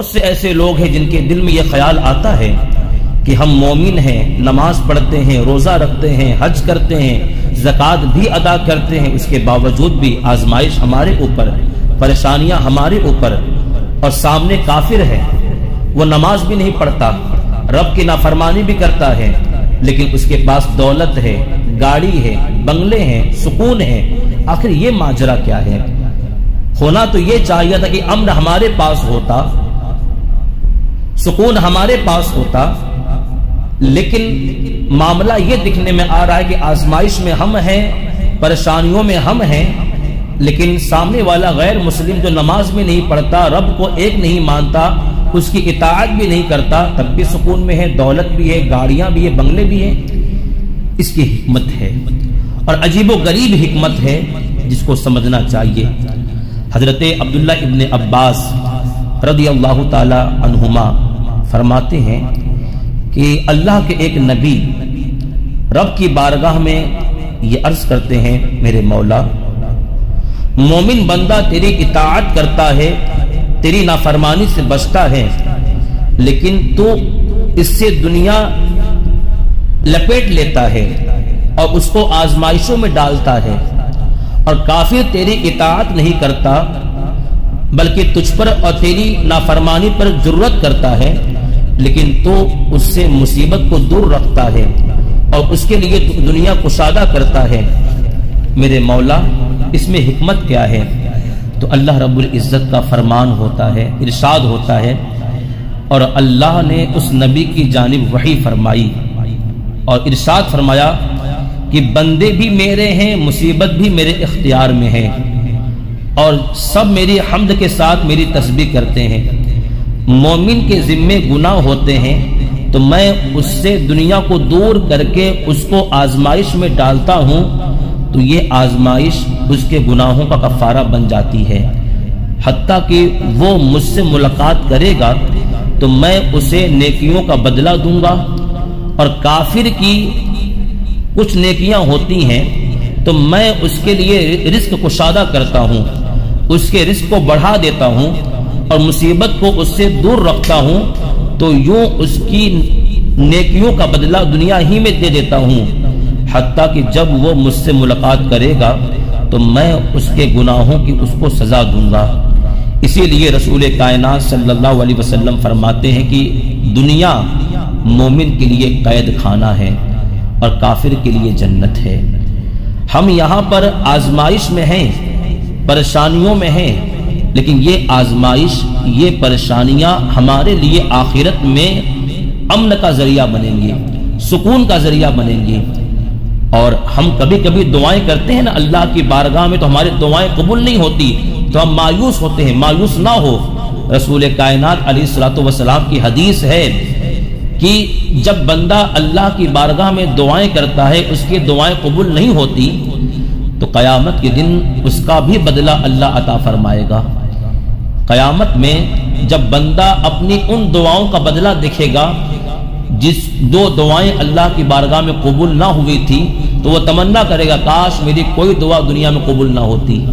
بہت سے ایسے لوگ ہیں جن کے دل میں یہ خیال آتا ہے کہ ہم مومن ہیں، نماز پڑھتے ہیں، روزہ رکھتے ہیں، حج کرتے ہیں، زکوٰۃ بھی ادا کرتے ہیں، اس کے باوجود بھی آزمائش ہمارے اوپر، پریشانیاں ہمارے اوپر، اور سامنے کافر ہے، وہ نماز بھی نہیں پڑھتا، رب کی نافرمانی بھی کرتا ہے، لیکن اس کے پاس دولت ہے، گاڑی ہے، بنگلے ہیں، سکون ہے۔ آخر یہ ماجرا کیا ہے؟ ہونا تو یہ چاہیے تھا کہ امن ہمارے پاس ہوتا، سکون ہمارے پاس ہوتا، لیکن معاملہ یہ دکھنے میں آ رہا ہے کہ آزمائش میں ہم ہیں، پریشانیوں میں ہم ہیں، لیکن سامنے والا غیر مسلم جو نماز میں نہیں پڑھتا، رب کو ایک نہیں مانتا، اس کی اطاعت بھی نہیں کرتا، تب بھی سکون میں ہے، دولت بھی ہے، گاڑیاں بھی ہے، بنگلے بھی ہیں۔ اس کی حکمت ہے، اور عجیب و غریب حکمت ہے جس کو سمجھنا چاہیے۔ حضرت عبداللہ ابن عباس رضی اللہ تعالی عنہما فرماتے ہیں کہ اللہ کے ایک نبی رب کی بارگاہ میں یہ عرض کرتے ہیں، میرے مولا، مومن بندہ تیری اطاعت کرتا ہے، تیری نافرمانی سے بچتا ہے، لیکن تو اس سے دنیا لپیٹ لیتا ہے اور اس کو آزمائشوں میں ڈالتا ہے، اور کافر تیری اطاعت نہیں کرتا بلکہ تجھ پر اور تیری نافرمانی پر جرأت کرتا ہے، لیکن تو اس سے مصیبت کو دور رکھتا ہے اور اس کے لیے دنیا کشادہ کرتا ہے۔ میرے مولا، اس میں حکمت کیا ہے؟ تو اللہ رب العزت کا فرمان ہوتا ہے، ارشاد ہوتا ہے، اور اللہ نے اس نبی کی جانب وحی فرمائی اور ارشاد فرمایا کہ بندے بھی میرے ہیں، مصیبت بھی میرے اختیار میں ہے، اور سب میری حمد کے ساتھ میری تسبیح کرتے ہیں۔ مومن کے ذمے گناہ ہوتے ہیں تو میں اس سے دنیا کو دور کر کے اس کو آزمائش میں ڈالتا ہوں، تو یہ آزمائش اس کے گناہوں کا کفارہ بن جاتی ہے، حتیٰ کہ وہ مجھ سے ملاقات کرے گا تو میں اسے نیکیوں کا بدلہ دوں گا، اور کافر کی کچھ نیکیاں ہوتی ہیں تو میں اس کے لیے رزق کشادہ کرتا ہوں، اس کے رزق کو بڑھا دیتا ہوں اور مصیبت کو اس سے دور رکھتا ہوں، تو یوں اس کی نیکیوں کا بدلہ دنیا ہی میں دے دیتا ہوں، حتیٰ کہ جب وہ مجھ سے ملاقات کرے گا تو میں اس کے گناہوں کی اس کو سزا دوں گا۔ اسی لیے رسول کائنات صلی اللہ علیہ وسلم فرماتے ہیں کہ دنیا مومن کے لیے قید خانہ ہے اور کافر کے لیے جنت ہے۔ ہم یہاں پر آزمائش میں ہیں، پریشانیوں میں ہیں، لیکن یہ آزمائش، یہ پریشانیاں ہمارے لیے آخرت میں امن کا ذریعہ بنیں گی، سکون کا ذریعہ بنیں گی۔ اور ہم کبھی کبھی دعائیں کرتے ہیں نا اللہ کی بارگاہ میں، تو ہماری دعائیں قبول نہیں ہوتی تو ہم مایوس ہوتے ہیں۔ مایوس نہ ہو، رسول کائنات علیہ الصلوۃ والسلام کی حدیث ہے کہ جب بندہ اللہ کی بارگاہ میں دعائیں کرتا ہے، اس کی دعائیں قبول نہیں ہوتی، تو قیامت کے دن اس کا بھی بدلہ اللہ عطا فرمائے گا۔ قیامت میں جب بندہ اپنی ان دعاؤں کا بدلہ دیکھے گا جس دو دعائیں اللہ کی بارگاہ میں قبول نہ ہوئی تھی، تو وہ تمنا کرے گا کاش میری کوئی دعا دنیا میں قبول نہ ہوتی۔